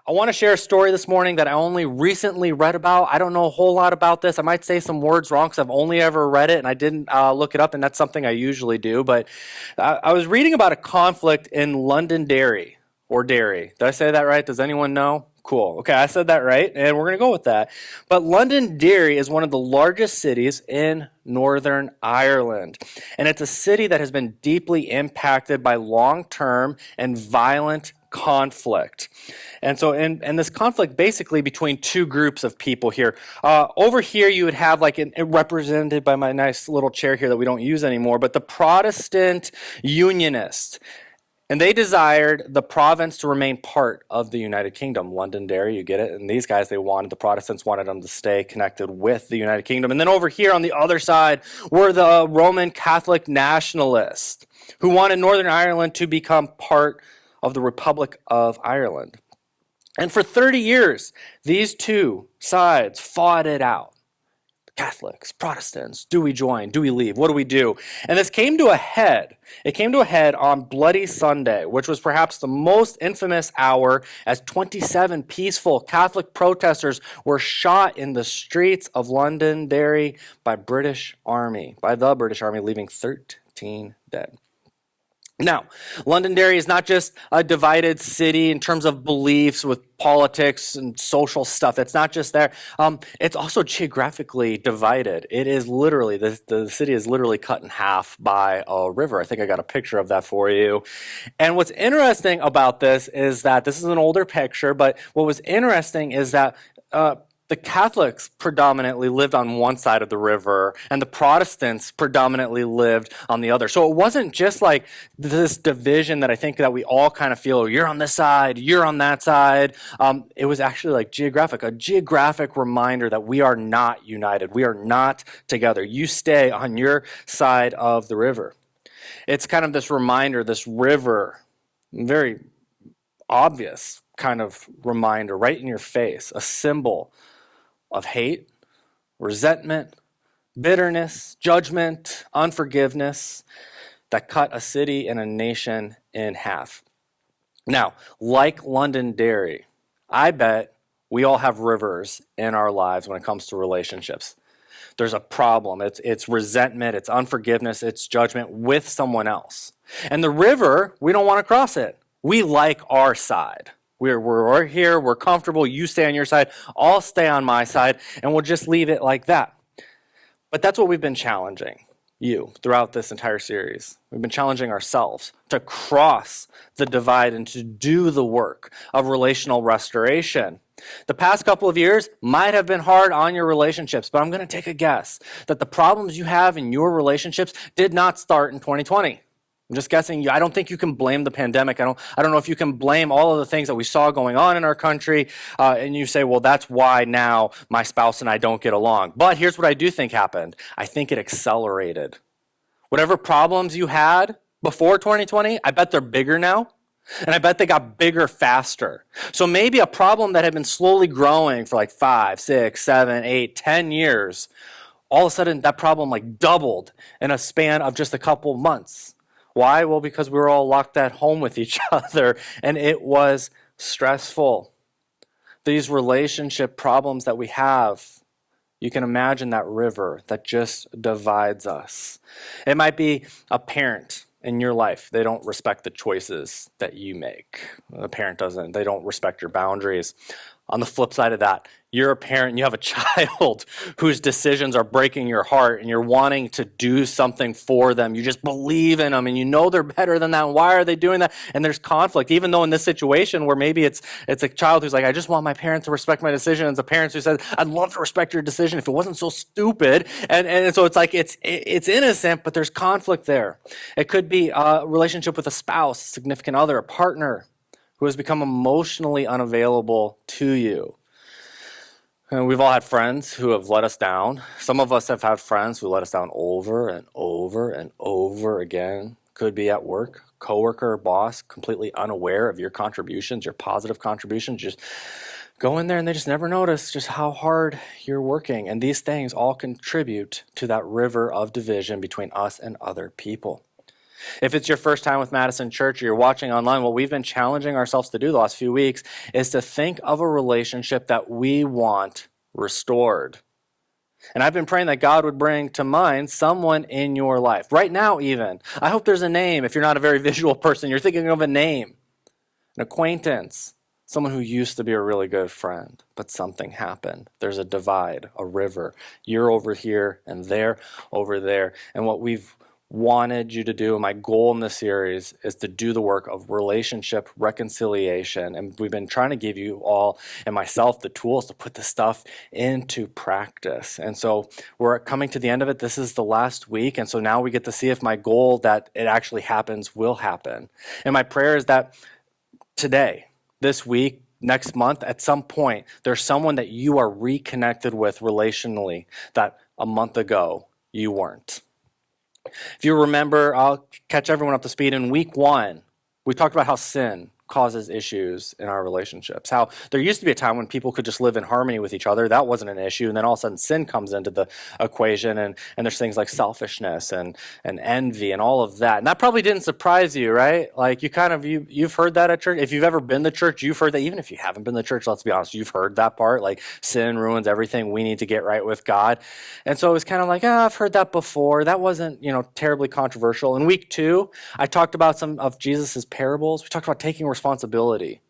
I want to share a story this morning that I only recently read about. I don't know a whole lot about this. I might say some words wrong because I've only ever read it and I didn't look it up, and that's something I usually do. But I was reading about a conflict in Londonderry, or Derry. Did I say that right? Does anyone know? Cool. Okay, I said that right, and we're going to go with that. But Londonderry is one of the largest cities in Northern Ireland, and it's a city that has been deeply impacted by long-term and violent conflict. And so in this conflict basically between two groups of people here. Over here you would have represented by my nice little chair here that we don't use anymore, but the Protestant Unionists. And they desired the province to remain part of the United Kingdom. Londonderry, you get it? And these guys, the Protestants wanted them to stay connected with the United Kingdom. And then over here on the other side were the Roman Catholic nationalists who wanted Northern Ireland to become part of the Republic of Ireland. And for 30 years, these two sides fought it out. Catholics, Protestants, do we join? Do we leave? What do we do? And this came to a head. It came to a head on Bloody Sunday, which was perhaps the most infamous hour, as 27 peaceful Catholic protesters were shot in the streets of Londonderry by the British Army, leaving 13 dead. Now, Londonderry is not just a divided city in terms of beliefs with politics and social stuff. It's not just there. It's also geographically divided. It is literally, the city is literally cut in half by a river. I think I got a picture of that for you. And what's interesting about this is that, this is an older picture, but what was interesting is that the Catholics predominantly lived on one side of the river, and the Protestants predominantly lived on the other. So it wasn't just like this division that I think that we all kind of feel, you're on this side, you're on that side. It was actually like a geographic reminder that we are not united. We are not together. You stay on your side of the river. It's kind of this reminder, this river, very obvious kind of reminder right in your face, a symbol of hate, resentment, bitterness, judgment, unforgiveness that cut a city and a nation in half. Now, like Londonderry, I bet we all have rivers in our lives when it comes to relationships. There's a problem. It's resentment, it's unforgiveness, it's judgment with someone else. And the river, we don't want to cross it. We like our side. We're here, we're comfortable, you stay on your side, I'll stay on my side, and we'll just leave it like that. But that's what we've been challenging you throughout this entire series. We've been challenging ourselves to cross the divide and to do the work of relational restoration. The past couple of years might have been hard on your relationships, but I'm going to take a guess that the problems you have in your relationships did not start in 2020. I'm just guessing. I don't think you can blame the pandemic. I don't know if you can blame all of the things that we saw going on in our country, and you say, well, that's why now my spouse and I don't get along. But here's what I do think happened. I think it accelerated. Whatever problems you had before 2020, I bet they're bigger now, and I bet they got bigger faster. So maybe a problem that had been slowly growing for like 5, 6, 7, 8, 10 years, all of a sudden that problem like doubled in a span of just a couple months. Why? Well, because we were all locked at home with each other, and it was stressful. These relationship problems that we have, you can imagine that river that just divides us. It might be a parent in your life. They don't respect the choices that you make. The parent doesn't. They don't respect your boundaries. On the flip side of that, you're a parent and you have a child whose decisions are breaking your heart, and you're wanting to do something for them. You just believe in them and you know they're better than that. Why are they doing that? And there's conflict, even though in this situation where maybe it's a child who's like, I just want my parents to respect my decision. And it's a parent who says, I'd love to respect your decision if it wasn't so stupid. And so it's like, it's innocent, but there's conflict there. It could be a relationship with a spouse, significant other, a partner who has become emotionally unavailable to you. And we've all had friends who have let us down. Some of us have had friends who let us down over and over and over again. Could be at work, coworker or boss, completely unaware of your contributions, your positive contributions. Just go in there and they just never notice just how hard you're working. And these things all contribute to that river of division between us and other people. If it's your first time with Madison Church or you're watching online, what we've been challenging ourselves to do the last few weeks is to think of a relationship that we want restored. And I've been praying that God would bring to mind someone in your life. Right now, even. I hope there's a name. If you're not a very visual person, you're thinking of a name, an acquaintance, someone who used to be a really good friend, but something happened. There's a divide, a river. You're over here and they're over there. And what we've wanted you to do, and my goal in this series, is to do the work of relationship reconciliation. And we've been trying to give you all and myself the tools to put this stuff into practice. And so we're coming to the end of it. This is the last week. And so now we get to see if my goal that it actually happens will happen. And my prayer is that today, this week, next month, at some point, there's someone that you are reconnected with relationally that a month ago you weren't. If you remember, I'll catch everyone up to speed. In week 1, we talked about how sin causes issues in our relationships. How there used to be a time when people could just live in harmony with each other. That wasn't an issue. And then all of a sudden sin comes into the equation. And there's things like selfishness and envy and all of that. And that probably didn't surprise you, right? Like you've heard that at church. If you've ever been to church, you've heard that. Even if you haven't been to church, let's be honest, you've heard that part. Like sin ruins everything. We need to get right with God. And so it was kind of like, I've heard that before. That wasn't, terribly controversial. In week 2, I talked about some of Jesus's parables. We talked about taking responsibility.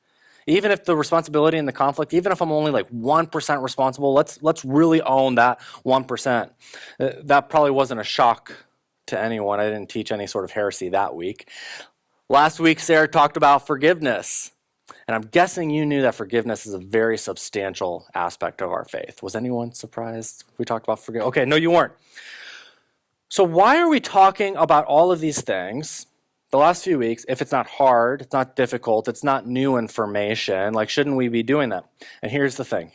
Even if the responsibility and the conflict, even if I'm only like 1% responsible, let's really own that 1%. That probably wasn't a shock to anyone. I didn't teach any sort of heresy that week. Last week, Sarah talked about forgiveness. And I'm guessing you knew that forgiveness is a very substantial aspect of our faith. Was anyone surprised we talked about forgiveness? Okay, no, you weren't. So why are we talking about all of these things the last few weeks if it's not hard, it's not difficult, it's not new information? Like, shouldn't we be doing that? And here's the thing.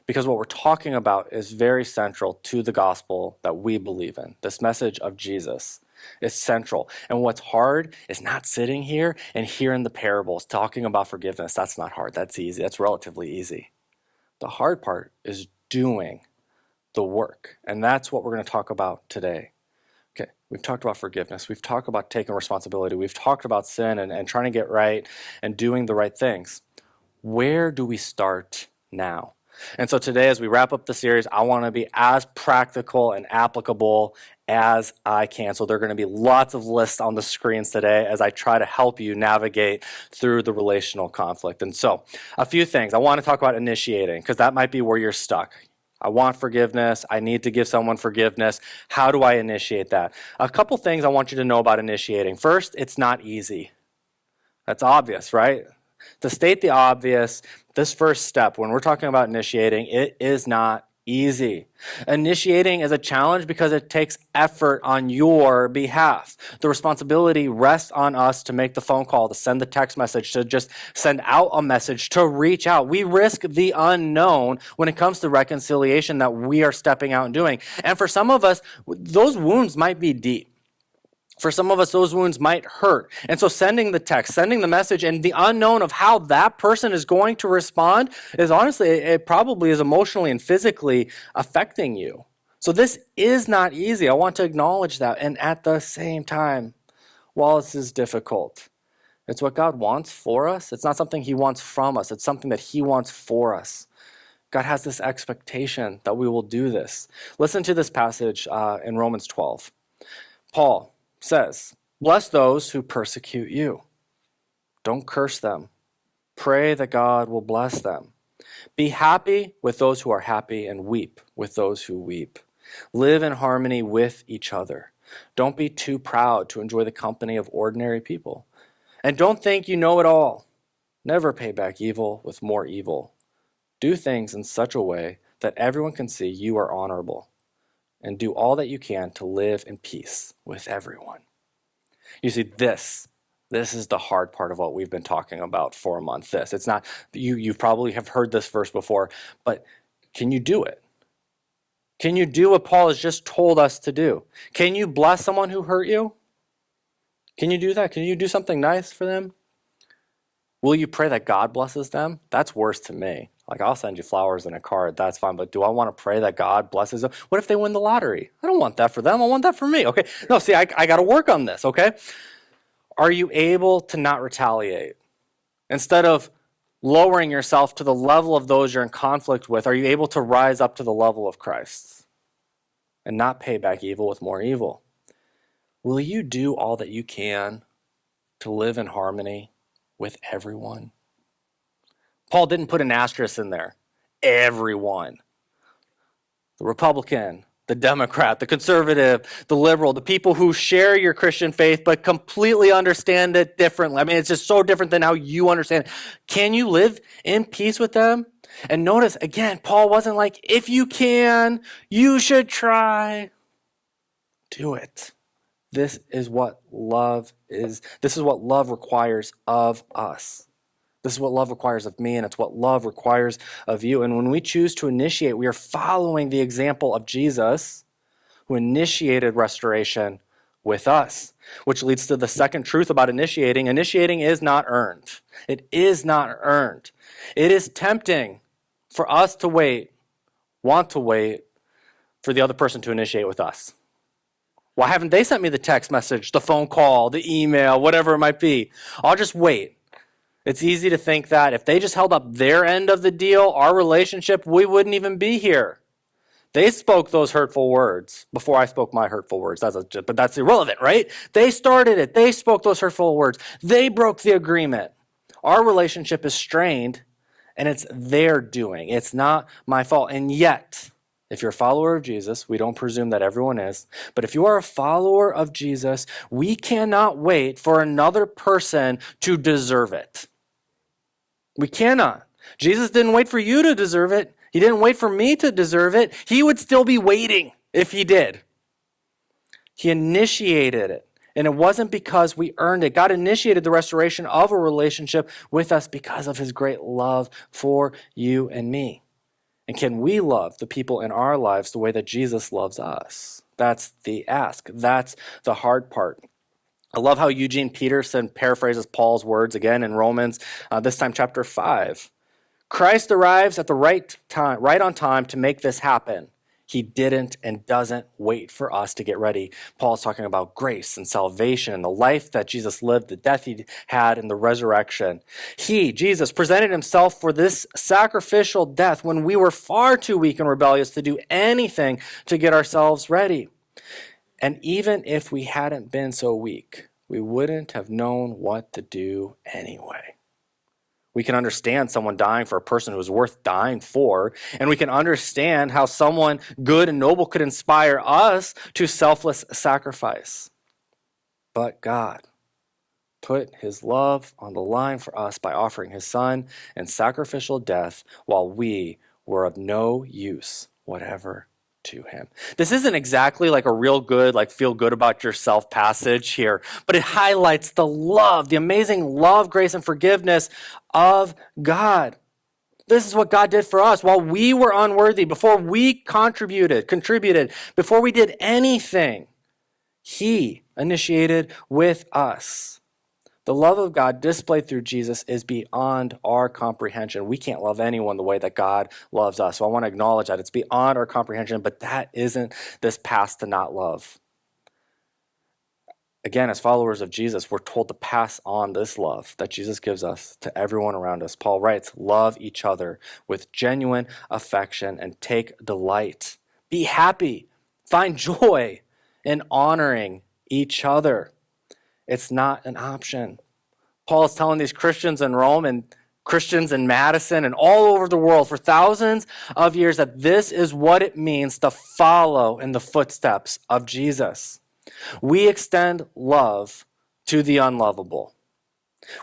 Because what we're talking about is very central to the gospel that we believe in. This message of Jesus is central. And what's hard is not sitting here and hearing the parables, talking about forgiveness. That's not hard. That's easy. That's relatively easy. The hard part is doing the work. And that's what we're going to talk about today. Okay, we've talked about forgiveness. We've talked about taking responsibility. We've talked about sin and trying to get right and doing the right things. Where do we start now? And so today, as we wrap up the series, I want to be as practical and applicable as I can. So there are going to be lots of lists on the screens today as I try to help you navigate through the relational conflict. And so a few things. I want to talk about initiating, because that might be where you're stuck. I want forgiveness. I need to give someone forgiveness. How do I initiate that? A couple things I want you to know about initiating. First, it's not easy. That's obvious, right? To state the obvious, this first step, when we're talking about initiating, it is not easy. Initiating is a challenge because it takes effort on your behalf. The responsibility rests on us to make the phone call, to send the text message, to just send out a message, to reach out. We risk the unknown when it comes to reconciliation that we are stepping out and doing. And for some of us, those wounds might be deep. For some of us, those wounds might hurt. And so sending the text, sending the message, and the unknown of how that person is going to respond is honestly, it probably is emotionally and physically affecting you. So this is not easy. I want to acknowledge that. And at the same time, while this is difficult, it's what God wants for us. It's not something he wants from us. It's something that he wants for us. God has this expectation that we will do this. Listen to this passage in Romans 12. Paul says, "Bless those who persecute you. Don't curse them. Pray that God will bless them. Be happy with those who are happy and weep with those who weep. Live in harmony with each other. Don't be too proud to enjoy the company of ordinary people. And don't think you know it all. Never pay back evil with more evil. Do things in such a way that everyone can see you are honorable. And do all that you can to live in peace with everyone." You see, this is the hard part of what we've been talking about for a month. It's not, you probably have heard this verse before, but can you do it? Can you do what Paul has just told us to do? Can you bless someone who hurt you? Can you do that? Can you do something nice for them? Will you pray that God blesses them? That's worse to me. Like, I'll send you flowers and a card, that's fine, but do I want to pray that God blesses them? What if they win the lottery? I don't want that for them, I want that for me, okay? No, see, I got to work on this, okay? Are you able to not retaliate? Instead of lowering yourself to the level of those you're in conflict with, are you able to rise up to the level of Christ and not pay back evil with more evil? Will you do all that you can to live in harmony with everyone? Paul didn't put an asterisk in there. Everyone. The Republican, the Democrat, the conservative, the liberal, the people who share your Christian faith but completely understand it differently. I mean, it's just so different than how you understand it. Can you live in peace with them? And notice, again, Paul wasn't like, if you can, you should try. Do it. This is what love is. This is what love requires of us. This is what love requires of me, and it's what love requires of you. And when we choose to initiate, we are following the example of Jesus, who initiated restoration with us, which leads to the second truth about initiating. Initiating is not earned. It is not earned. It is tempting for us to want to wait for the other person to initiate with us. Why haven't they sent me the text message, the phone call, the email, whatever it might be? I'll just wait. It's easy to think that if they just held up their end of the deal, our relationship, we wouldn't even be here. They spoke those hurtful words before I spoke my hurtful words. But that's irrelevant, right? They started it. They spoke those hurtful words. They broke the agreement. Our relationship is strained, and it's their doing. It's not my fault. And yet, if you're a follower of Jesus, we don't presume that everyone is, but if you are a follower of Jesus, we cannot wait for another person to deserve it. We cannot. Jesus didn't wait for you to deserve it. He didn't wait for me to deserve it. He would still be waiting if he did. He initiated it. And it wasn't because we earned it. God initiated the restoration of a relationship with us because of his great love for you and me. And can we love the people in our lives the way that Jesus loves us? That's the ask. That's the hard part. I love how Eugene Peterson paraphrases Paul's words again in Romans, this time chapter 5. Christ arrives at the right time, right on time to make this happen. He didn't and doesn't wait for us to get ready. Paul's talking about grace and salvation and the life that Jesus lived, the death he had, and the resurrection. He, Jesus, presented himself for this sacrificial death when we were far too weak and rebellious to do anything to get ourselves ready. And even if we hadn't been so weak, we wouldn't have known what to do anyway. We can understand someone dying for a person who is worth dying for, and we can understand how someone good and noble could inspire us to selfless sacrifice. But God put his love on the line for us by offering his son in sacrificial death while we were of no use whatever to him. This isn't exactly like a real good, like feel good about yourself passage here, but it highlights the love, the amazing love, grace, and forgiveness of God. This is what God did for us while we were unworthy, before we contributed, before we did anything. He initiated with us. The love of God displayed through Jesus is beyond our comprehension. We can't love anyone the way that God loves us. So I want to acknowledge that it's beyond our comprehension, but that isn't this path to not love. Again, as followers of Jesus, we're told to pass on this love that Jesus gives us to everyone around us. Paul writes, love each other with genuine affection and take delight. Be happy. Find joy in honoring each other. It's not an option. Paul is telling these Christians in Rome and Christians in Madison and all over the world for thousands of years that this is what it means to follow in the footsteps of Jesus. We extend love to the unlovable.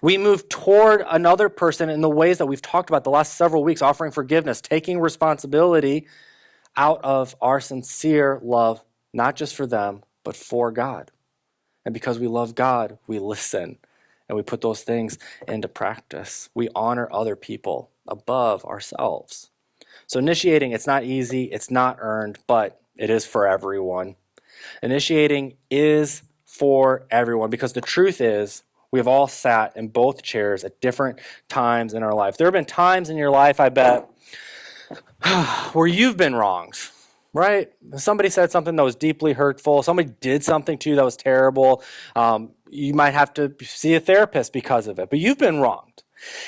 We move toward another person in the ways that we've talked about the last several weeks, offering forgiveness, taking responsibility out of our sincere love, not just for them, but for God. And because we love God, we listen and we put those things into practice. We honor other people above ourselves. So initiating, it's not easy, it's not earned, but it is for everyone. Initiating is for everyone because the truth is we have all sat in both chairs at different times in our life. There have been times in your life, I bet, where you've been wronged. right? Somebody said something that was deeply hurtful. Somebody did something to you that was terrible. You might have to see a therapist because of it, but you've been wronged.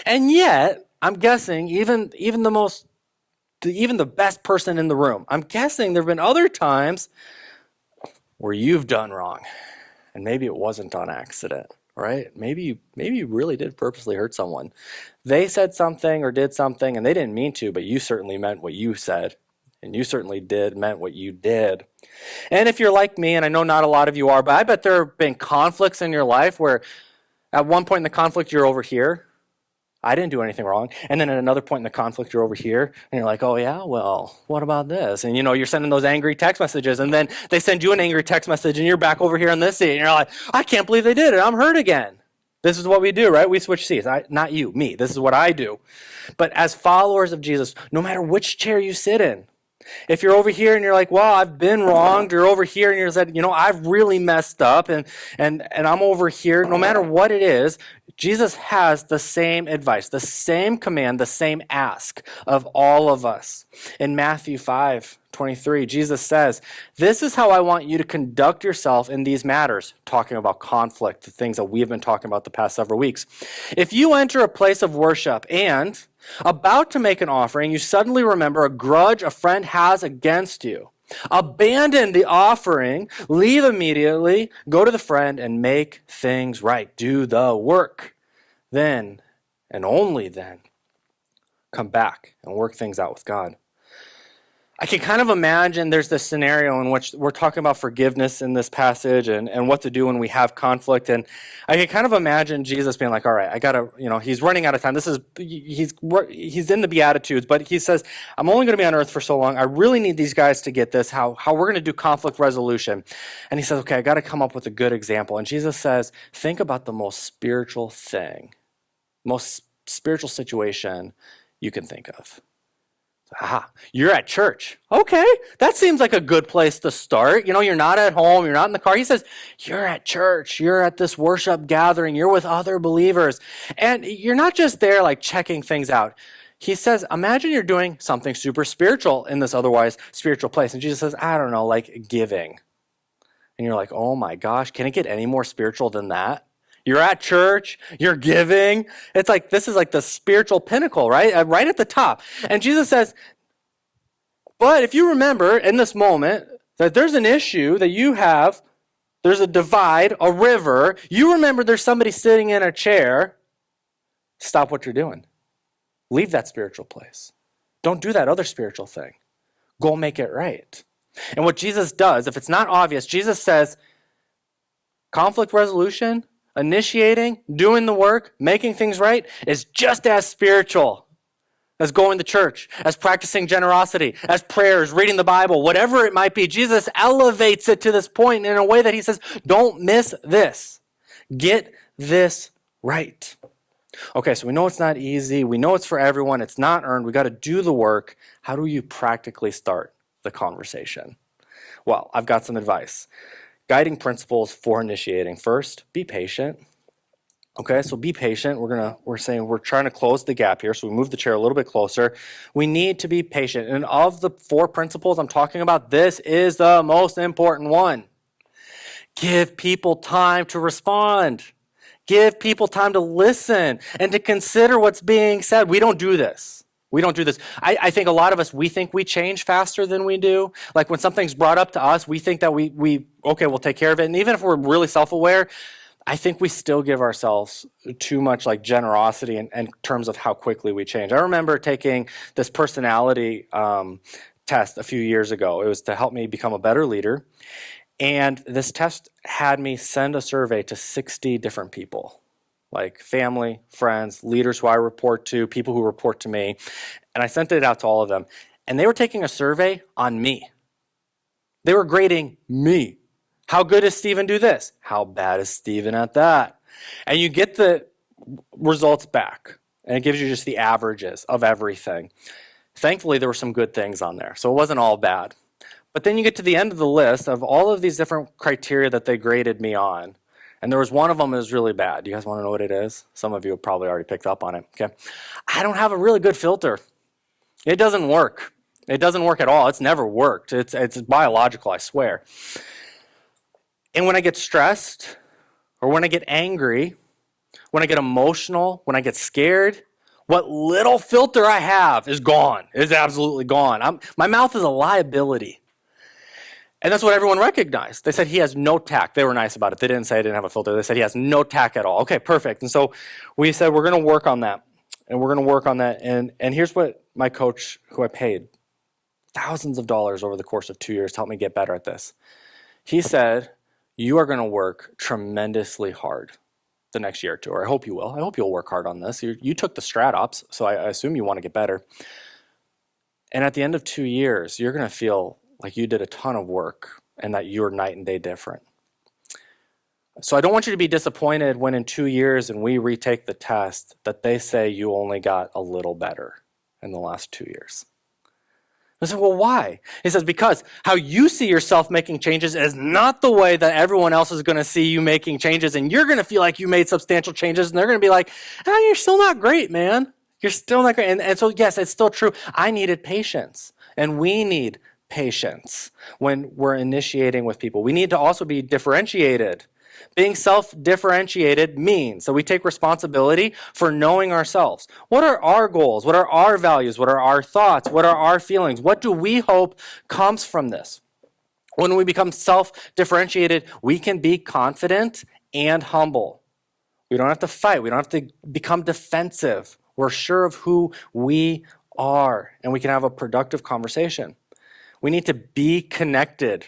And yet, I'm guessing even the best person in the room, I'm guessing there have been other times where you've done wrong, and maybe it wasn't on accident, right? Maybe you really did purposely hurt someone. They said something or did something, and they didn't mean to, but you certainly meant what you said, and you certainly meant what you did. And if you're like me, and I know not a lot of you are, but I bet there have been conflicts in your life where at one point in the conflict you're over here, I didn't do anything wrong. And then at another point in the conflict, you're over here, and you're like, oh yeah, well, what about this? And you're sending those angry text messages, and then they send you an angry text message, and you're back over here on this seat, and you're like, I can't believe they did it. I'm hurt again. This is what we do, right? We switch seats. Not you, me. This is what I do. But as followers of Jesus, no matter which chair you sit in, if you're over here and you're like, well, I've been wronged, you're over here and you're said, I've really messed up and I'm over here, no matter what it is, Jesus has the same advice, the same command, the same ask of all of us. In Matthew 5:23, Jesus says, this is how I want you to conduct yourself in these matters, talking about conflict, the things that we've been talking about the past several weeks. If you enter a place of worship and about to make an offering, you suddenly remember a grudge a friend has against you. Abandon the offering, leave immediately, go to the friend and make things right. Do the work. Then, and only then, come back and work things out with God. I can kind of imagine there's this scenario in which we're talking about forgiveness in this passage and what to do when we have conflict. And I can kind of imagine Jesus being like, all right, I got to, he's running out of time. He's in the Beatitudes, but he says, I'm only going to be on earth for so long. I really need these guys to get this, how we're going to do conflict resolution. And he says, okay, I got to come up with a good example. And Jesus says, think about the most spiritual situation you can think of. Aha, you're at church. Okay, that seems like a good place to start. You're not at home, you're not in the car. He says, you're at church, you're at this worship gathering, you're with other believers. And you're not just there like checking things out. He says, imagine you're doing something super spiritual in this otherwise spiritual place. And Jesus says, I don't know, like giving. And you're like, oh my gosh, can it get any more spiritual than that? You're at church, you're giving. It's like, this is like the spiritual pinnacle, right? Right at the top. And Jesus says, but if you remember in this moment that there's an issue that you have, there's a divide, a river, you remember there's somebody sitting in a chair, stop what you're doing. Leave that spiritual place. Don't do that other spiritual thing. Go make it right. And what Jesus does, if it's not obvious, Jesus says, conflict resolution, initiating, doing the work, making things right is just as spiritual as going to church, as practicing generosity, as prayers, reading the Bible, whatever it might be. Jesus elevates it to this point in a way that he says, don't miss this. Get this right. Okay, so we know it's not easy. We know it's for everyone. It's not earned. We got to do the work. How do you practically start the conversation? Well, I've got some advice. Guiding principles for initiating. First, be patient. Okay, so be patient. We're saying we're trying to close the gap here, so we move the chair a little bit closer. We need to be patient. And of the 4 principles I'm talking about, this is the most important one. Give people time to respond. Give people time to listen and to consider what's being said. We don't do this. I think a lot of us, we think we change faster than we do. Like when something's brought up to us, we think that we'll take care of it. And even if we're really self-aware, I think we still give ourselves too much like generosity in terms of how quickly we change. I remember taking this personality test a few years ago. It was to help me become a better leader. And this test had me send a survey to 60 different people. Like family, friends, leaders who I report to, people who report to me. And I sent it out to all of them. And they were taking a survey on me. They were grading me. How good does Stephen do this? How bad is Stephen at that? And you get the results back. And it gives you just the averages of everything. Thankfully, there were some good things on there. So it wasn't all bad. But then you get to the end of the list of all of these different criteria that they graded me on. And there was one of them that was really bad. Do you guys want to know what it is? Some of you have probably already picked up on it. Okay. I don't have a really good filter. It doesn't work. It doesn't work at all. It's never worked. It's biological, I swear. And when I get stressed, or when I get angry, when I get emotional, when I get scared, what little filter I have is gone. It's absolutely gone. My mouth is a liability. And that's what everyone recognized. They said he has no tact. They were nice about it. They didn't say I didn't have a filter. They said he has no tact at all. Okay, perfect. And so we said we're going to work on that. And we're going to work on that. And here's what my coach, who I paid thousands of dollars over the course of 2 years to help me get better at this, he said, you are going to work tremendously hard the next year or two, or I hope you will. I hope you'll work hard on this. You took the strat ops, so I assume you want to get better. And at the end of 2 years, you're going to feel like you did a ton of work and that you're night and day different. So I don't want you to be disappointed when in 2 years and we retake the test that they say you only got a little better in the last 2 years. I said, well, why? He says, because how you see yourself making changes is not the way that everyone else is going to see you making changes, and you're going to feel like you made substantial changes, and they're going to be like, oh, you're still not great, man. You're still not great. And so, yes, it's still true. I needed patience, and we need patience when we're initiating with people. We need to also be differentiated. Being self-differentiated means that we take responsibility for knowing ourselves. What are our goals? What are our values? What are our thoughts? What are our feelings? What do we hope comes from this? When we become self-differentiated, we can be confident and humble. We don't have to fight. We don't have to become defensive. We're sure of who we are, and we can have a productive conversation. We need to be connected.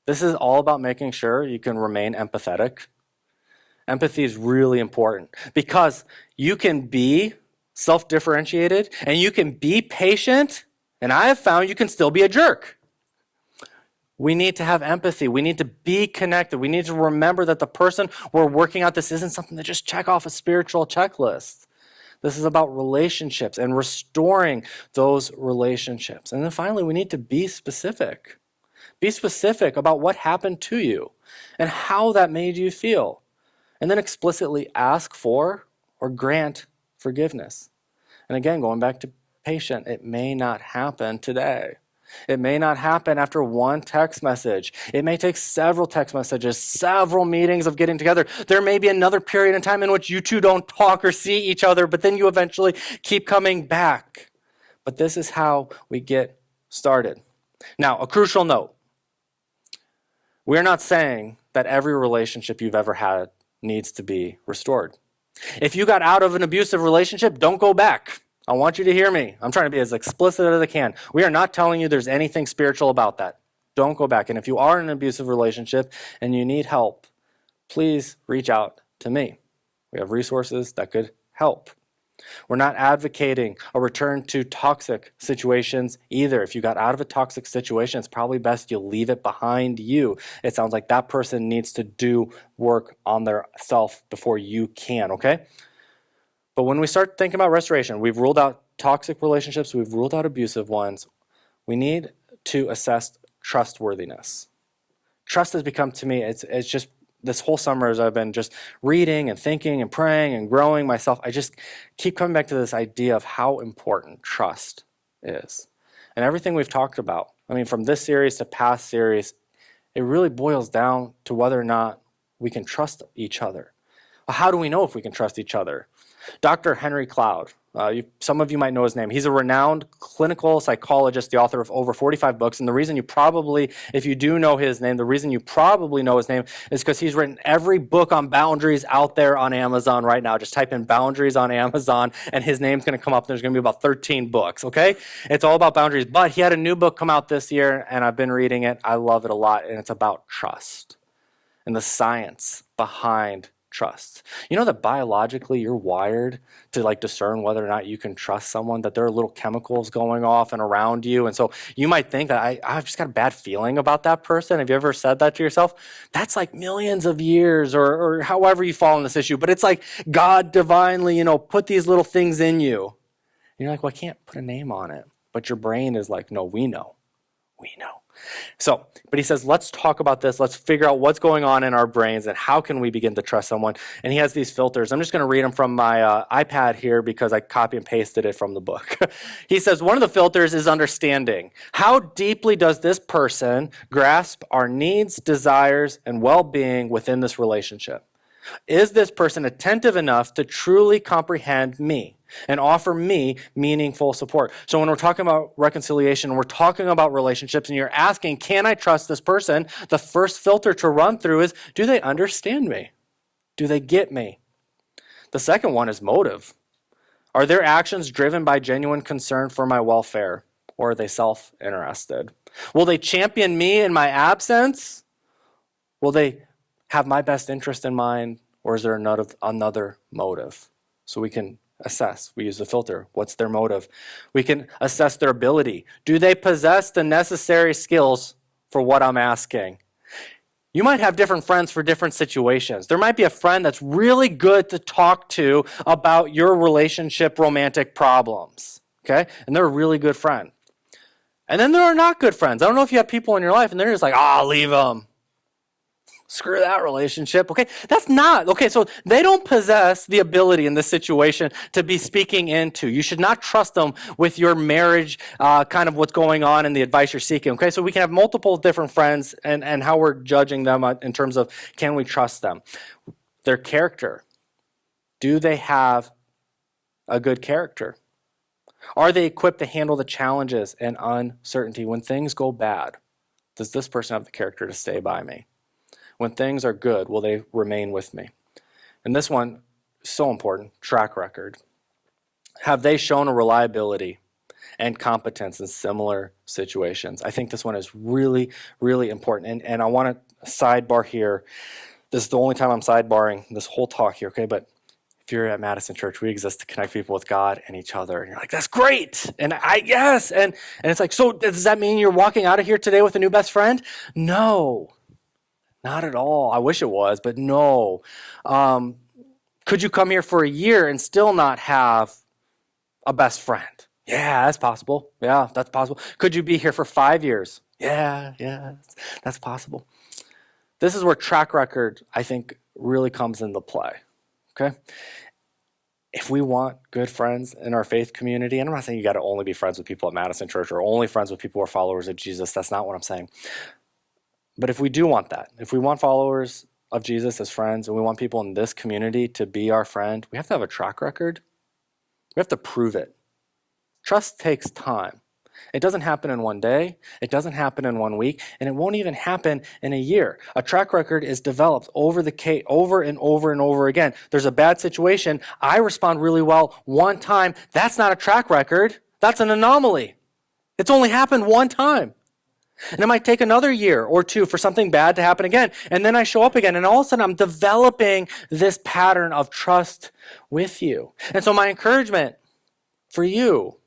This is all about making sure you can remain empathetic. Empathy is really important because you can be self-differentiated and you can be patient, and I have found you can still be a jerk. We need to have empathy. We need to be connected. We need to remember that the person we're working out this isn't something to just check off a spiritual checklist. This is about relationships and restoring those relationships. And then finally, we need to be specific. Be specific about what happened to you and how that made you feel. And then explicitly ask for or grant forgiveness. And again, going back to patient, it may not happen today. It may not happen after one text message. It may take several text messages, several meetings of getting together. There may be another period in time in which you two don't talk or see each other, but then you eventually keep coming back. But this is how we get started. Now, a crucial note. We're not saying that every relationship you've ever had needs to be restored. If you got out of an abusive relationship, don't go back. I want you to hear me. I'm trying to be as explicit as I can. We are not telling you there's anything spiritual about that. Don't go back. And if you are in an abusive relationship and you need help, please reach out to me. We have resources that could help. We're not advocating a return to toxic situations either. If you got out of a toxic situation, it's probably best you leave it behind you. It sounds like that person needs to do work on their self before you can, okay? But when we start thinking about restoration, we've ruled out toxic relationships, we've ruled out abusive ones. We need to assess trustworthiness. Trust has become, to me, it's just this whole summer as I've been just reading and thinking and praying and growing myself, I just keep coming back to this idea of how important trust is. And everything we've talked about, I mean, from this series to past series, it really boils down to whether or not we can trust each other. Well, how do we know if we can trust each other? Dr. Henry Cloud, some of you might know his name. He's a renowned clinical psychologist, the author of over 45 books. And the reason you probably, if you do know his name, the reason you probably know his name is because he's written every book on boundaries out there on Amazon right now. Just type in boundaries on Amazon and his name's going to come up. There's going to be about 13 books, okay? It's all about boundaries. But he had a new book come out this year, and I've been reading it. I love it a lot, and it's about trust and the science behind trust. You know that biologically you're wired to discern whether or not you can trust someone, that there are little chemicals going off and around you. And so you might think that I've just got a bad feeling about that person. Have you ever said that to yourself? That's like millions of years or however you fall in this issue. But it's like God divinely, put these little things in you. And you're like, well, I can't put a name on it. But your brain is like, no, we know. We know. So, but he says, let's talk about this. Let's figure out what's going on in our brains and how can we begin to trust someone. And he has these filters. I'm just going to read them from my iPad here because I copy and pasted it from the book. He says, one of the filters is understanding. How deeply does this person grasp our needs, desires, and well-being within this relationship? Is this person attentive enough to truly comprehend me and offer me meaningful support? So when we're talking about reconciliation, we're talking about relationships, and you're asking, can I trust this person? The first filter to run through is, do they understand me? Do they get me? The second one is motive. Are their actions driven by genuine concern for my welfare, or are they self-interested? Will they champion me in my absence? Will they have my best interest in mind, or is there another motive? So we can assess. We use the filter. What's their motive? We can assess their ability. Do they possess the necessary skills for what I'm asking? You might have different friends for different situations. There might be a friend that's really good to talk to about your relationship romantic problems, okay? And they're a really good friend. And then there are not good friends. I don't know if you have people in your life and they're just like, leave them. Screw that relationship. Okay, that's not. Okay, so they don't possess the ability in this situation to be speaking into. You should not trust them with your marriage, kind of what's going on and the advice you're seeking. Okay, so we can have multiple different friends and how we're judging them in terms of can we trust them? Their character. Do they have a good character? Are they equipped to handle the challenges and uncertainty when things go bad? Does this person have the character to stay by me? When things are good, will they remain with me? And this one, so important, track record. Have they shown a reliability and competence in similar situations? I think this one is really, really important. And I want to sidebar here. This is the only time I'm sidebarring this whole talk here, okay? But if you're at Madison Church, we exist to connect people with God and each other. And you're like, that's great. And yes. And it's like, so does that mean you're walking out of here today with a new best friend? No. Not at all. I wish it was, but no. Could you come here for a year and still not have a best friend? Yeah, that's possible. Yeah, that's possible. Could you be here for 5 years? Yeah, that's possible. This is where track record, I think, really comes into play. Okay? If we want good friends in our faith community, and I'm not saying you got to only be friends with people at Madison Church or only friends with people who are followers of Jesus. That's not what I'm saying. But if we do want that, if we want followers of Jesus as friends and we want people in this community to be our friend, we have to have a track record. We have to prove it. Trust takes time. It doesn't happen in one day. It doesn't happen in 1 week. And it won't even happen in a year. A track record is developed over and over again. There's a bad situation. I respond really well one time. That's not a track record. That's an anomaly. It's only happened one time. And it might take another year or two for something bad to happen again. And then I show up again. And all of a sudden, I'm developing this pattern of trust with you. And so my encouragement for you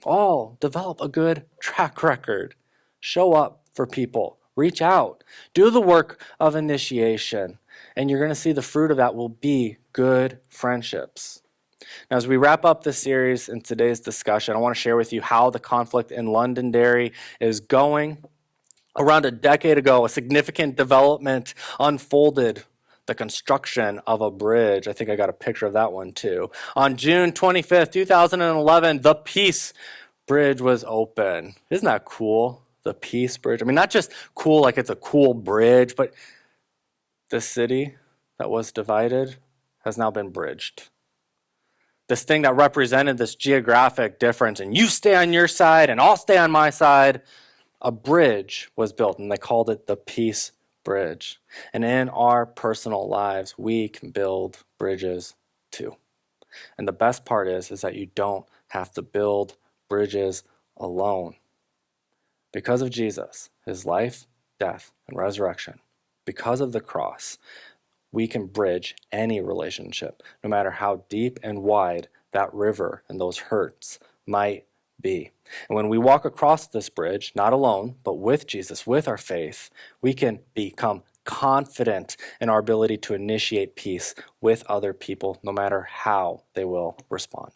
all, develop a good track record. Show up for people. Reach out. Do the work of initiation. And you're going to see the fruit of that will be good friendships. Now, as we wrap up this series in today's discussion, I want to share with you how the conflict in Londonderry is going. Around a decade ago, a significant development unfolded, the construction of a bridge. I think I got a picture of that one too. On June 25th, 2011, the Peace Bridge was open. Isn't that cool? The Peace Bridge. I mean, not just cool like it's a cool bridge, but the city that was divided has now been bridged. This thing that represented this geographic difference, and you stay on your side and I'll stay on my side, a bridge was built, and they called it the Peace Bridge. And in our personal lives, we can build bridges too. And the best part is that you don't have to build bridges alone. Because of Jesus, his life, death, and resurrection, because of the cross, we can bridge any relationship, no matter how deep and wide that river and those hurts might be. And when we walk across this bridge, not alone, but with Jesus, with our faith, we can become confident in our ability to initiate peace with other people, no matter how they will respond.